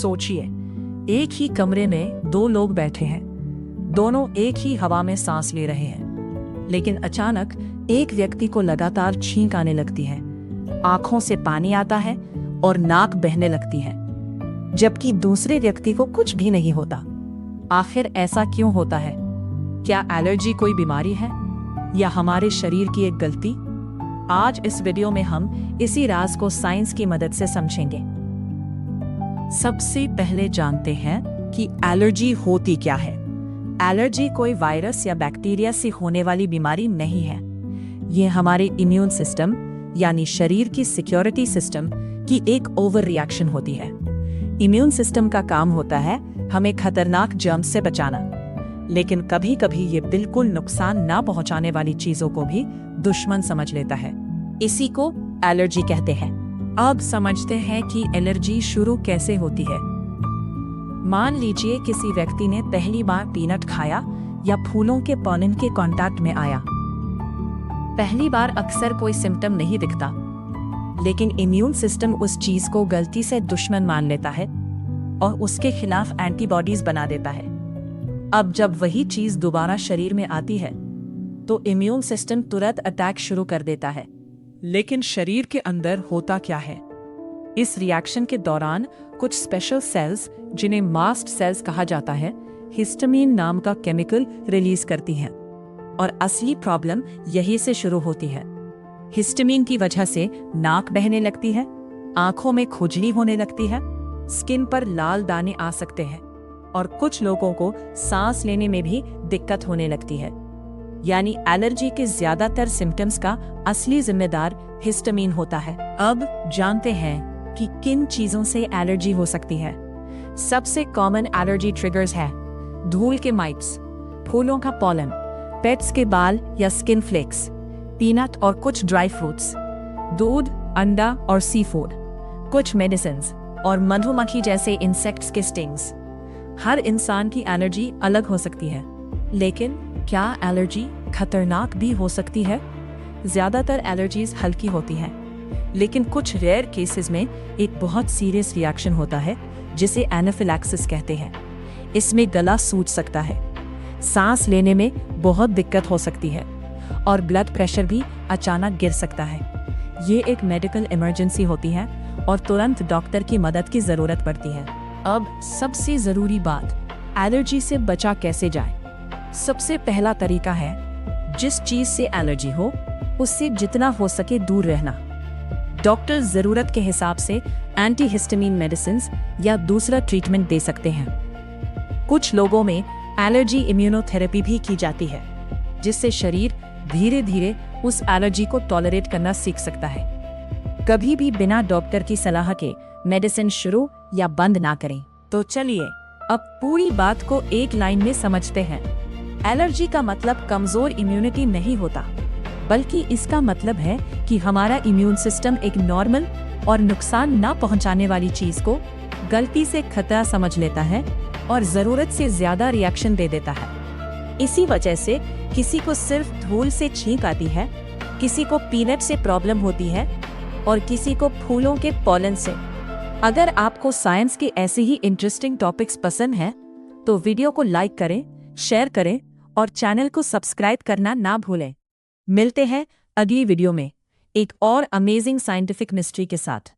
सोचिए, एक ही कमरे में दो लोग बैठे हैं, दोनों एक ही हवा में सांस ले रहे हैं, लेकिन अचानक एक व्यक्ति को लगातार छींक आने लगती है, आंखों से पानी आता है और नाक बहने लगती है, जबकि दूसरे व्यक्ति को कुछ भी नहीं होता। आखिर ऐसा क्यों होता है? क्या एलर्जी कोई बीमारी है या हमारे शरीर की एक गलती? आज इस वीडियो में हम इसी राज को साइंस की मदद से समझेंगे। सबसे पहले जानते हैं कि एलर्जी होती क्या है। एलर्जी कोई वायरस या बैक्टीरिया से होने वाली बीमारी नहीं है। ये हमारे इम्यून सिस्टम यानी शरीर की सिक्योरिटी सिस्टम की एक ओवर रिएक्शन होती है। इम्यून सिस्टम का काम होता है हमें खतरनाक जर्म्स से बचाना, लेकिन कभी कभी ये बिल्कुल नुकसान ना पहुंचाने वाली चीजों को भी दुश्मन समझ लेता है। इसी को एलर्जी कहते हैं। अब समझते हैं कि एलर्जी शुरू कैसे होती है। मान लीजिए किसी व्यक्ति ने पहली बार पीनट खाया या फूलों के पॉलन के कांटेक्ट में आया। पहली बार अक्सर कोई सिम्टम नहीं दिखता, लेकिन इम्यून सिस्टम उस चीज को गलती से दुश्मन मान लेता है और उसके खिलाफ एंटीबॉडीज बना देता है। अब जब वही चीज दोबारा शरीर में आती है तो इम्यून सिस्टम तुरंत अटैक शुरू कर देता है। लेकिन शरीर के अंदर होता क्या है? इस रिएक्शन के दौरान कुछ स्पेशल सेल्स, जिन्हें मास्ट सेल्स कहा जाता है, हिस्टामिन नाम का केमिकल रिलीज करती हैं। और असली प्रॉब्लम यही से शुरू होती है। हिस्टामिन की वजह से नाक बहने लगती है, आंखों में खुजली होने लगती है, स्किन पर लाल दाने आ सकते हैं और कुछ लोगों को सांस लेने में भी दिक्कत होने लगती है। यानी एलर्जी के ज्यादातर सिम्टम्स का असली जिम्मेदार हिस्टामिन होता है। अब जानते हैं कि किन चीजों से एलर्जी हो सकती है। सबसे कॉमन एलर्जी ट्रिगर्स है धूल के माइट्स, फूलों का पॉलन, पेट्स के बाल या स्किन फ्लेक्स, पीनट और कुछ ड्राई फ्रूट्स, दूध, अंडा और सी फूड, कुछ मेडिसिन्स और मधुमक्खी जैसे इंसेक्ट्स के स्टिंग्स। हर इंसान की एलर्जी अलग हो सकती है, लेकिन क्या एलर्जी खतरनाक भी हो सकती है? ज्यादातर एलर्जीज हल्की होती हैं, लेकिन कुछ रेयर केसेस में एक बहुत सीरियस रिएक्शन होता है जिसे एनाफिलैक्सिस कहते हैं। इसमें गला सूज सकता है, सांस लेने में बहुत दिक्कत हो सकती है और ब्लड प्रेशर भी अचानक गिर सकता है। ये एक मेडिकल इमरजेंसी होती है और तुरंत डॉक्टर की मदद की जरूरत पड़ती है। अब सबसे जरूरी बात, एलर्जी से बचा कैसे जाए? सबसे पहला तरीका है जिस चीज से एलर्जी हो उससे जितना हो सके दूर रहना। डॉक्टर जरूरत के हिसाब से एंटीहिस्टामिन मेडिसिन्स या दूसरा ट्रीटमेंट दे सकते हैं। कुछ लोगों में एलर्जी इम्यूनोथेरेपी भी की जाती है, जिससे शरीर धीरे धीरे उस एलर्जी को टॉलरेट करना सीख सकता है। कभी भी बिना डॉक्टर की सलाह के मेडिसिन शुरू या बंद ना करें। तो चलिए अब पूरी बात को एक लाइन में समझते हैं। एलर्जी का मतलब कमजोर इम्यूनिटी नहीं होता, बल्कि इसका मतलब है कि हमारा इम्यून सिस्टम एक नॉर्मल और नुकसान ना पहुंचाने वाली चीज को गलती से खतरा समझ लेता है और जरूरत से ज्यादा रिएक्शन दे देता है। इसी वजह से किसी को सिर्फ धूल से छींक आती है, किसी को पीनट से प्रॉब्लम होती है और किसी को फूलों के पॉलन से। अगर आपको साइंस के ऐसे ही इंटरेस्टिंग टॉपिक्स पसंद हैं, तो वीडियो को लाइक करें, शेयर करें और चैनल को सब्सक्राइब करना ना भूलें। मिलते हैं अगली वीडियो में एक और अमेजिंग साइंटिफिक मिस्ट्री के साथ।